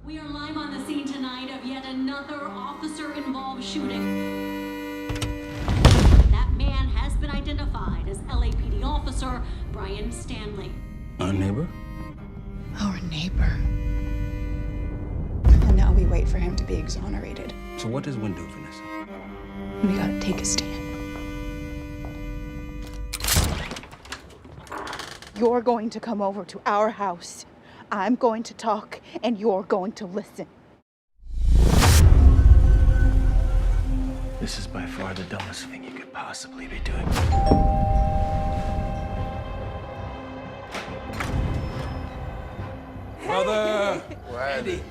We are live on the scene tonight of yet another officer-involved shooting. That man has been identified as LAPD officer Brian Stanley. Our neighbor? Our neighbor. And now we wait for him to be exonerated. So what does Wynn do, Vanessa? We gotta take a stand. You're going to come over to our house. I'm going to talk, and you're going to listen. This is by far the dumbest thing you could possibly be doing. Mother! Randy.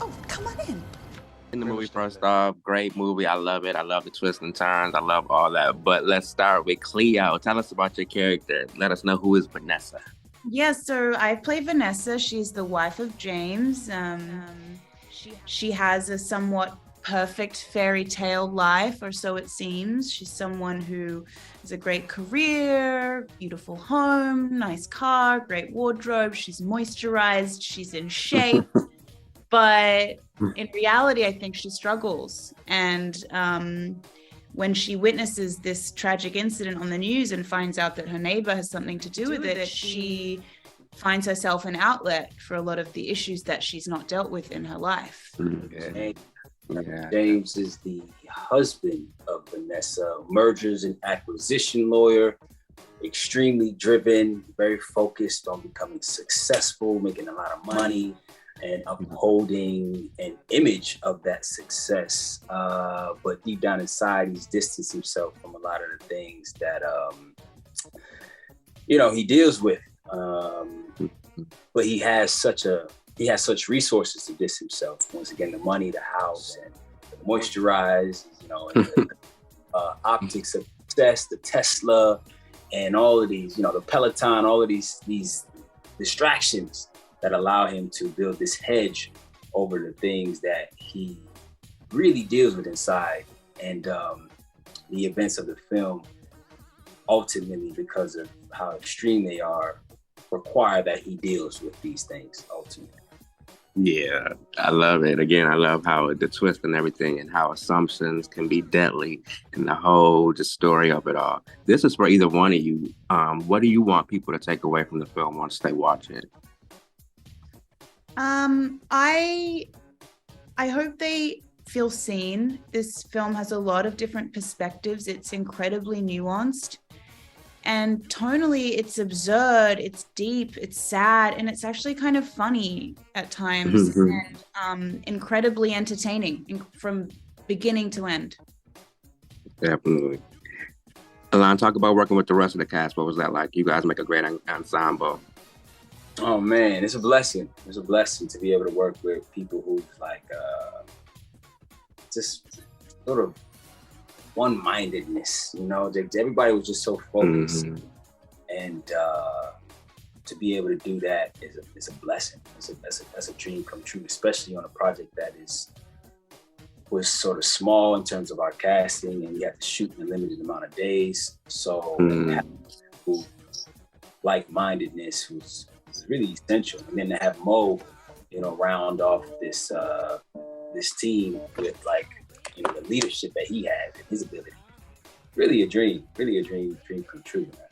Oh, come on in. In the movie, first off, great movie. I love it. I love the twists and turns. I love all that. But let's start with Cleo. Tell us about your character. Let us know who is Vanessa. Yeah, so I play Vanessa. She's the wife of James. She has a somewhat perfect fairy tale life, or so it seems. She's someone who has a great career, beautiful home, nice car, great wardrobe. She's moisturized. She's in shape. But in reality, I think she struggles. And when she witnesses this tragic incident on the news and finds out that her neighbor has something to do with it, she finds herself an outlet for a lot of the issues that she's not dealt with in her life. Yeah. James is the husband of Vanessa, mergers and acquisition lawyer, extremely driven, very focused on becoming successful, making a lot of money, and upholding an image of that success. But deep down inside, he's distanced himself from a lot of the things that, he deals with. But he has such resources to distance himself. Once again, the money, the house, and the moisturize, and the optics of success, the Tesla, and all of these, the Peloton, all of these distractions that allow him to build this hedge over the things that he really deals with inside. And the events of the film, ultimately, because of how extreme they are, require that he deals with these things ultimately. Yeah, I love it. Again, I love how the twist and everything and how assumptions can be deadly and the whole just story of it all. This is for either one of you. What do you want people to take away from the film once they watch it? I hope they feel seen. This film has a lot of different perspectives. It's incredibly nuanced. And tonally, it's absurd, it's deep, it's sad, and it's actually kind of funny at times, and incredibly entertaining from beginning to end. Definitely. Alon, talk about working with the rest of the cast. What was that like? You guys make a great ensemble. Oh man, it's a blessing. It's a blessing to be able to work with people who's like just sort of one-mindedness. Everybody was just so focused, and to be able to do that is a blessing. That's a dream come true, especially on a project that was sort of small in terms of our casting, and we had to shoot in a limited amount of days. So like-mindedness was really essential. And then to have Mo, round off this team with the leadership that he has and his ability. Really a dream come true, man.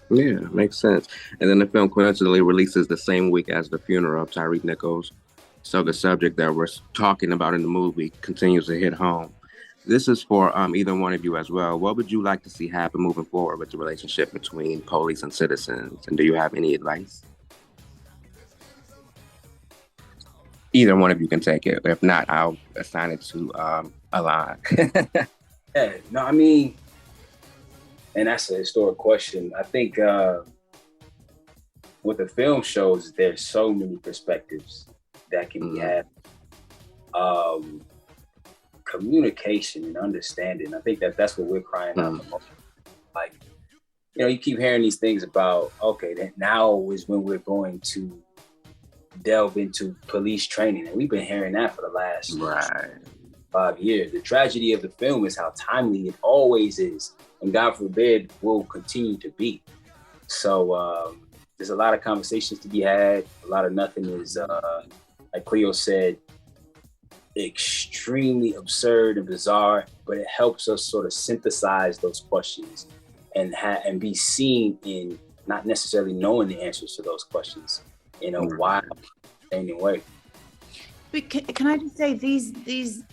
Yeah, makes sense. And then the film coincidentally releases the same week as the funeral of Tyreek Nichols. So the subject that we're talking about in the movie continues to hit home. This is for either one of you as well. What would you like to see happen moving forward with the relationship between police and citizens? And do you have any advice? Either one of you can take it. If not, I'll assign it to Alon. Yeah, no, I mean, and that's a historic question. I think what the film shows, there's so many perspectives that can be had. Communication and understanding. I think that's what we're crying out the most. Like, you keep hearing these things about, okay, that now is when we're going to delve into police training. And we've been hearing that for the last 5 years. The tragedy of the film is how timely it always is, and God forbid will continue to be. So there's a lot of conversations to be had. A lot of nothing is, like Cleo said, extremely absurd and bizarre, but it helps us sort of synthesize those questions and be seen in not necessarily knowing the answers to those questions in a wild, entertaining way. But can I just say these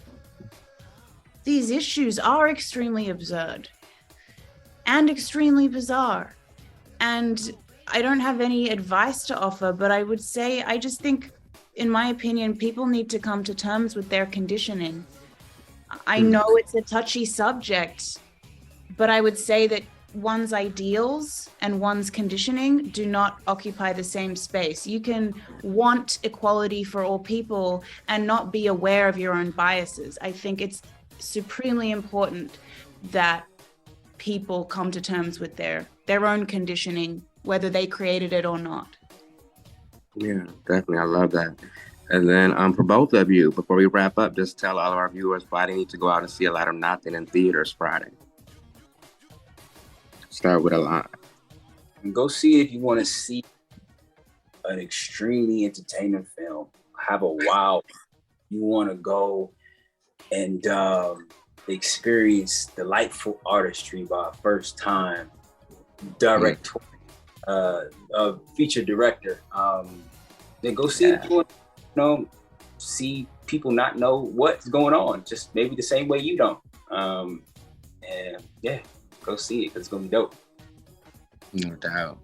issues are extremely absurd and extremely bizarre, and I don't have any advice to offer, but I would say I just think, in my opinion, people need to come to terms with their conditioning. I know it's a touchy subject, but I would say that one's ideals and one's conditioning do not occupy the same space. You can want equality for all people and not be aware of your own biases. I think it's supremely important that people come to terms with their own conditioning, whether they created it or not. Yeah, definitely. I love that. And then for both of you, before we wrap up, just tell all of our viewers why they need to go out and see A Lot of Nothing in theaters Friday. Start with a line. And go see if you want to see an extremely entertaining film. Have a wow. You want to go and experience delightful artistry by a first time director, feature director. Then go see if you want to see people not know what's going on, just maybe the same way you don't. And yeah, go see it because it's gonna be dope. No doubt.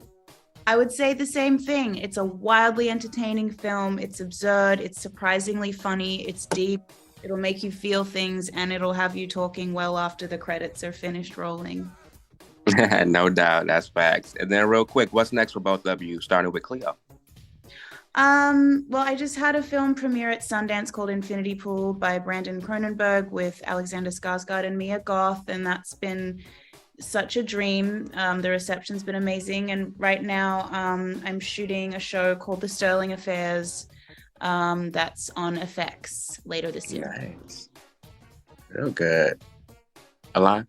I would say the same thing. It's a wildly entertaining film. It's absurd. It's surprisingly funny. It's deep. It'll make you feel things, and it'll have you talking well after the credits are finished rolling. No doubt. That's facts. And then real quick, what's next for both of you, starting with Cleo? Well, I just had a film premiere at Sundance called Infinity Pool by Brandon Cronenberg with Alexander Skarsgård and Mia Goth, and that's been such a dream. The reception's been amazing, and right now I'm shooting a show called The Sterling Affairs that's on FX later this year. Nice. Real good. Alon?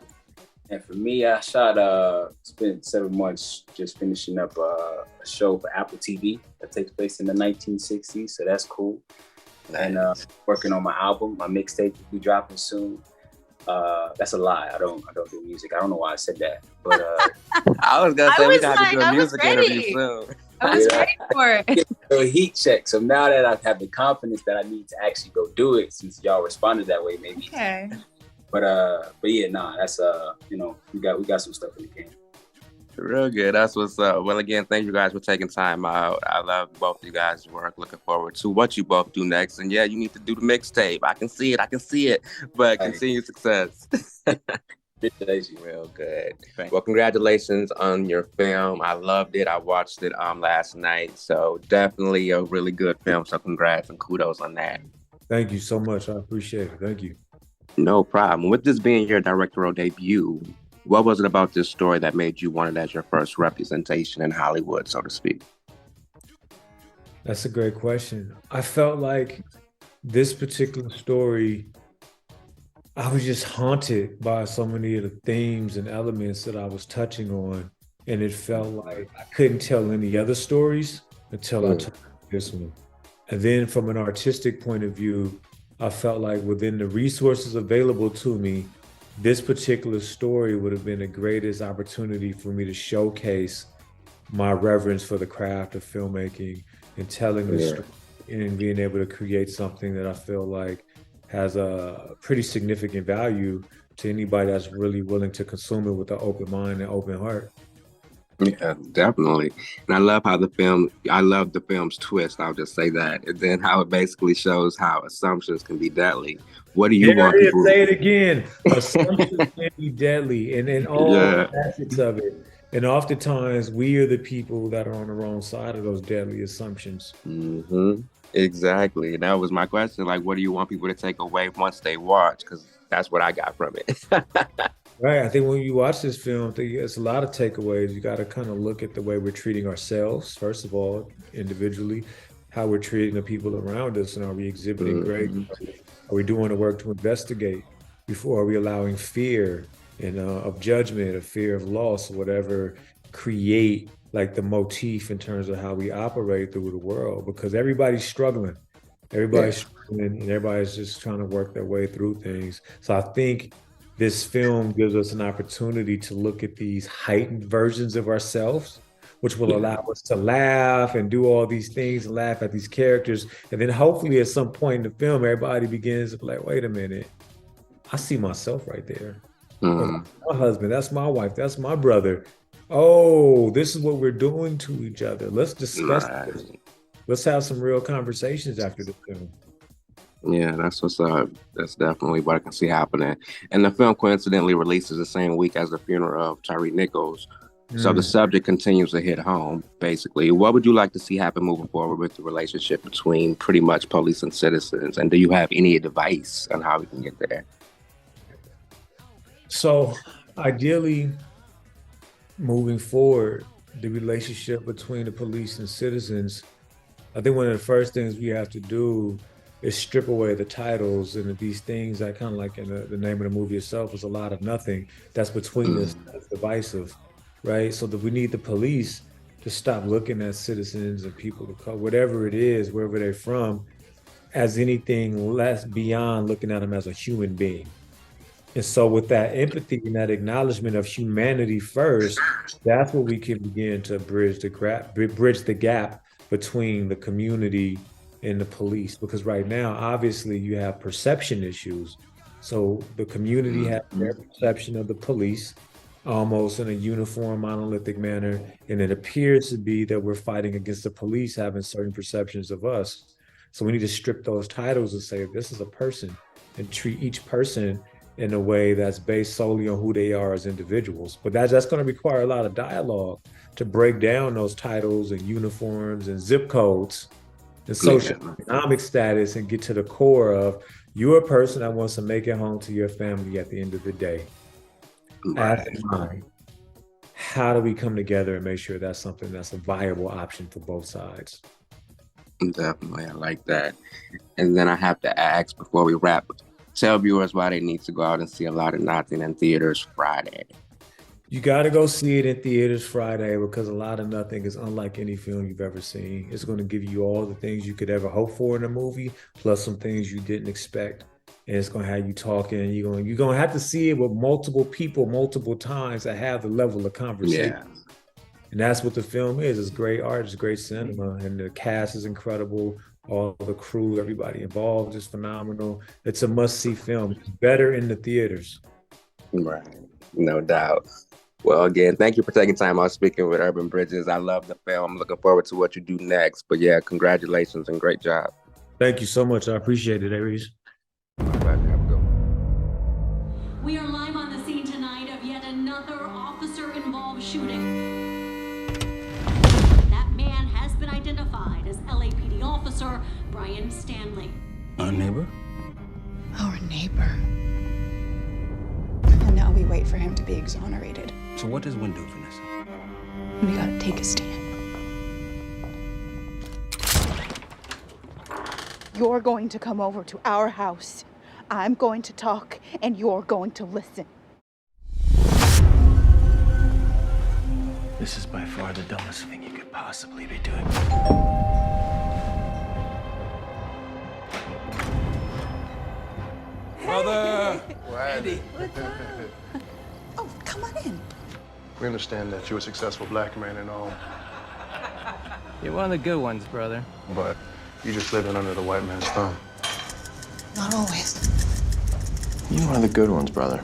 And for me, I spent 7 months just finishing up a show for Apple TV that takes place in the 1960s, so that's cool. And working on my album, my mixtape will be dropping soon. That's a lie. I don't do music. I don't know why I said that, but I was gonna say we got to do a music interview soon. I was ready for it. A heat check. So now that I have the confidence that I need to actually go do it, since y'all responded that way, maybe. Okay. But yeah, that's we got some stuff in the can. Real good. That's what's up. Well, again, thank you guys for taking time out. I love both of you guys' work. Looking forward to what you both do next. And yeah, you need to do the mixtape. I can see it. But continued success. Real good. Well, congratulations on your film. I loved it. I watched it last night. So definitely a really good film. So congrats and kudos on that. Thank you so much. I appreciate it. Thank you. No problem. With this being your directorial debut, what was it about this story that made you want it as your first representation in Hollywood, so to speak? That's a great question. I felt like this particular story, I was just haunted by so many of the themes and elements that I was touching on. And it felt like I couldn't tell any other stories until I took this one. And then from an artistic point of view, I felt like within the resources available to me, this particular story would have been the greatest opportunity for me to showcase my reverence for the craft of filmmaking and telling the story and being able to create something that I feel like has a pretty significant value to anybody that's really willing to consume it with an open mind and open heart. Yeah, definitely. And I love the film's twist, I'll just say that. And then how it basically shows how assumptions can be deadly. What do you want people to say it again? Assumptions can be deadly, and in all facets of it. And oftentimes we are the people that are on the wrong side of those deadly assumptions. Mm-hmm. Exactly. And that was my question. Like, what do you want people to take away once they watch? Because that's what I got from it. Right. I think when you watch this film, there's a lot of takeaways. You got to kind of look at the way we're treating ourselves, first of all, individually, how we're treating the people around us, and are we exhibiting grace? Are we doing the work to investigate? Before, are we allowing fear and of judgment, or fear of loss, or whatever create like the motif in terms of how we operate through the world, because everybody's struggling. Everybody's struggling and everybody's just trying to work their way through things. So I think this film gives us an opportunity to look at these heightened versions of ourselves, which will allow us to laugh and do all these things and laugh at these characters. And then hopefully at some point in the film, everybody begins to be like, wait a minute, I see myself right there. That's my husband, that's my wife, that's my brother. Oh, this is what we're doing to each other. Let's discuss this. Let's have some real conversations after the film. Yeah, that's what's up. That's definitely what I can see happening. And the film coincidentally releases the same week as the funeral of Tyree Nichols. So the subject continues to hit home, basically. What would you like to see happen moving forward with the relationship between pretty much police and citizens? And do you have any advice on how we can get there? So ideally, moving forward, the relationship between the police and citizens, I think one of the first things we have to do is strip away the titles and these things that kind of like in the name of the movie itself is a lot of nothing that's between us, that's divisive, right? So that we need the police to stop looking at citizens and people of color, whatever it is, wherever they're from, as anything less beyond looking at them as a human being. And so with that empathy and that acknowledgement of humanity first, that's where we can begin to bridge the gap between the community and the police. Because right now, obviously, you have perception issues. So the community has their perception of the police almost in a uniform, monolithic manner. And it appears to be that we're fighting against the police having certain perceptions of us. So we need to strip those titles and say, this is a person, and treat each person in a way that's based solely on who they are as individuals. But that's going to require a lot of dialogue to break down those titles and uniforms and zip codes and socioeconomic status and get to the core of you're a person that wants to make it home to your family at the end of the day. As mine. How do we come together and make sure that's something that's a viable option for both sides? Definitely, I like that. And then I have to ask before we wrap, tell viewers why they need to go out and see A Lot of Nothing in theaters Friday. You got to go see it in theaters Friday because A Lot of Nothing is unlike any film you've ever seen. It's going to give you all the things you could ever hope for in a movie, plus some things you didn't expect. And it's going to have you talking. You're going to have to see it with multiple people, multiple times that have the level of conversation. Yeah. And that's what the film is. It's great art, it's great cinema, and the cast is incredible. All the crew, everybody involved is phenomenal. It's a must-see film. It's better in the theaters. Right, no doubt. Well, again, thank you for taking time out speaking with Urban Bridges. I love the film. I'm looking forward to what you do next. But yeah, congratulations and great job. Thank you so much. I appreciate it, Aries. Glad to have a good one. We are live on the scene tonight of yet another officer-involved shooting. That man has been identified as LAPD officer Brian Stanley. Our neighbor? Our neighbor. And now we wait for him to be exonerated. So what does one do, Vanessa? We gotta take a stand. You're going to come over to our house. I'm going to talk, and you're going to listen. This is by far the dumbest thing you could possibly be doing. Brother! Randy. Oh, come on in. We understand that you're a successful black man and all, You're one of the good ones, brother. but you're just living under the white man's thumb. Not always. You're one of the good ones, brother.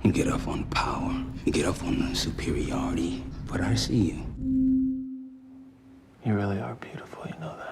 You get off on power, you get off on superiority, but I see you. You really are beautiful, you know that.